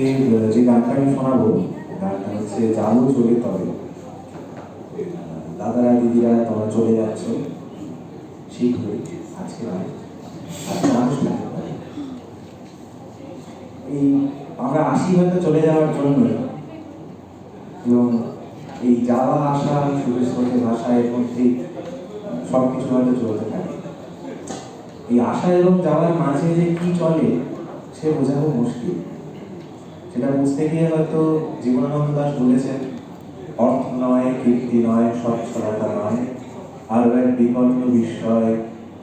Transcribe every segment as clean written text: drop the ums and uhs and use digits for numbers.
এই যে গানটা আমি শোনাবো, গানটা হচ্ছে জালু চলে তবে। দাদারা দিদিরা তোমরা চলে যাচ্ছ শীঘ্রই, আজকে নয়, আজকে অনুষ্ঠান। এই আমরা আসি হয়তো চলে যাওয়ার জন্যই, এবং এই যাওয়া আসা সুরেশ স্রোতের ভাষা এর মধ্যেই সব কিছু হয়তো চলতে থাকে। এই আসা এবং যাওয়ার মাঝে যে কি চলে সে বোঝানো মুশকিল। সেটা বুঝতে গিয়ে হয়তো জীবনানন্দ দাশ বলেছেন, অর্থ নয়, কীর্তি নয়, স্বচ্ছলতা নয়, আরো এক বিপন্ন বিস্ময়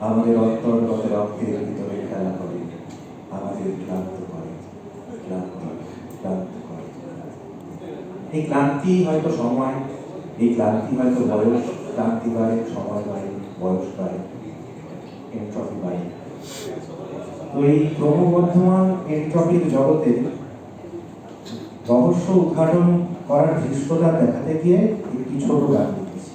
আমাদের অন্তর্গত রক্তের ভিতরে খেলা করে, আমাদের ক্লান্ত করে, ক্লান্ত করে। এই ক্লান্তি হয়তো সময়, এই ক্লান্তি হয়তো বয়স, ক্লান্তি বাড়ে, সময় বাড়ে, বয়স বাড়ে, এনট্রপি বাড়ে। তো এই ক্রমবর্ধমান এনট্রপির জগতে রহস্য উদ্ঘাটন করার ধৃষ্টতা দেখাতে গিয়ে একটি ছোট গান লিখেছি।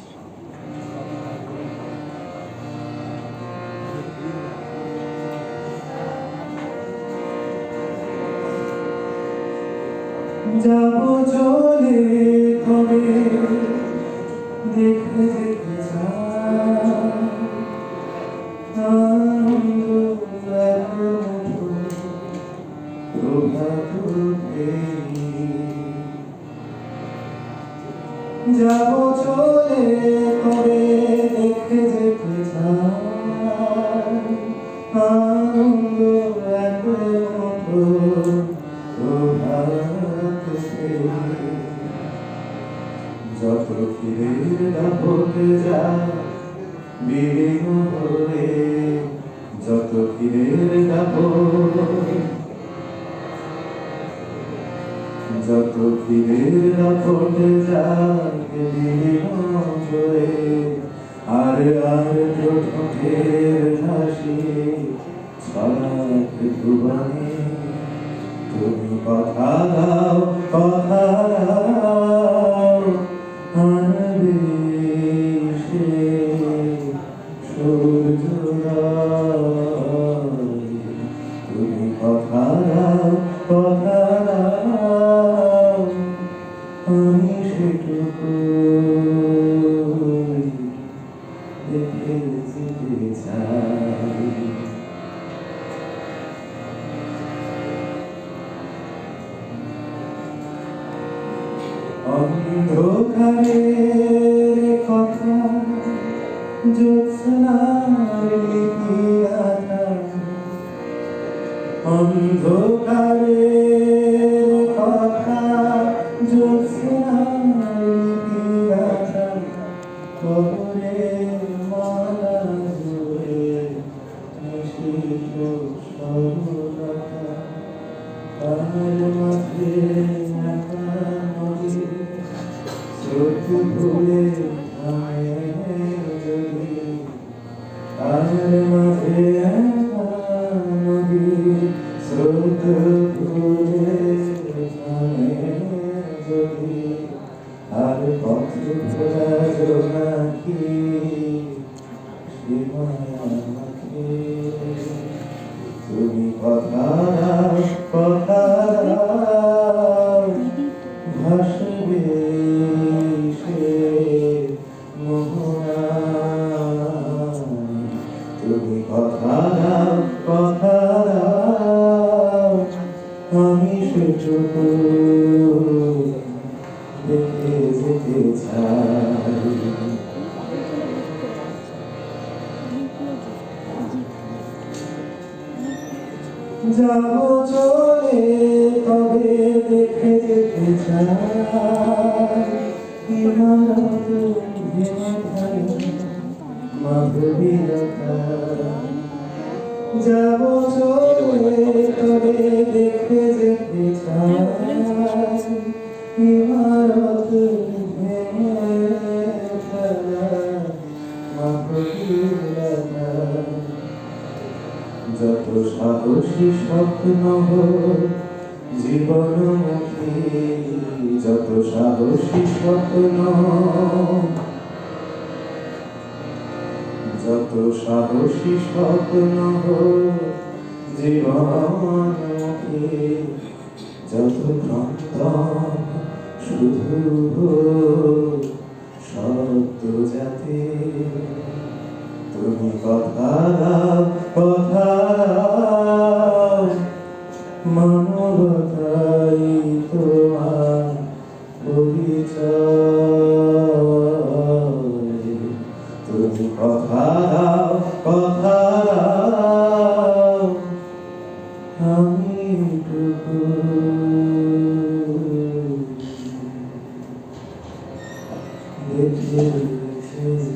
যাবো চলে তবে দেখে যেতে যাবো চলে তবে দেখে যেতে আনন্দ যত ফিরে হতে যা বিভিন্ন হয়ে, যত ফিরে যত ফিরে হতে যা আর ঠোঁটের হাসি ছড়াক ভুবনে। তুমি কথা দাও, কথা দাও, আনবে সে সূর্যোদয়। তুমি কথা দাও, কথা দাও, আমি সেটুকু দেখে যেতে চাই। অন্ধকারের কথা জ্যোৎস্নার লিপিগাথা, অন্ধকারের কথা জ্যোৎস্নার লিপিগাথা, কবরের মালা জুড়ে নিষিদ্ধ সরলতা, তার মাঝে একা নদী স্রোত ভুলে থামে যদি, তার মাঝে একা নদী স্রোত ভুলে থামে যদি, আর পথ খোলা জোনাকি সীমানাকে। তুমি কথা দাও, কথা দাও, ভাসবে সে মোহনায়। তুমি কথা দাও, কথা দাও, আমি সেটুকু দেখে যেতে চাই। যাবো চলে তবে দেখে যেতে চাই, ইমারত ভেঙে থাকে মাধুরীলতা। যাবো চলে তবে দেখে যেতে চাই, ইমারত ভেঙে ফেলা মাধুরীলতা। যত সাহসী স্বপ্ন জীবনমুখী, যত সাহসী স্বপ্ন, যত সাহসী স্বপ্ন জীবনমুখী, যত ক্রন্দন শুধু শব্দ যাতে তুমি কথা দাও, কথা দাও, মানবতাই তোমার পরিচয়। তুমি কথা দাও, কথা দাও, আমি টুকু দেখে দেখে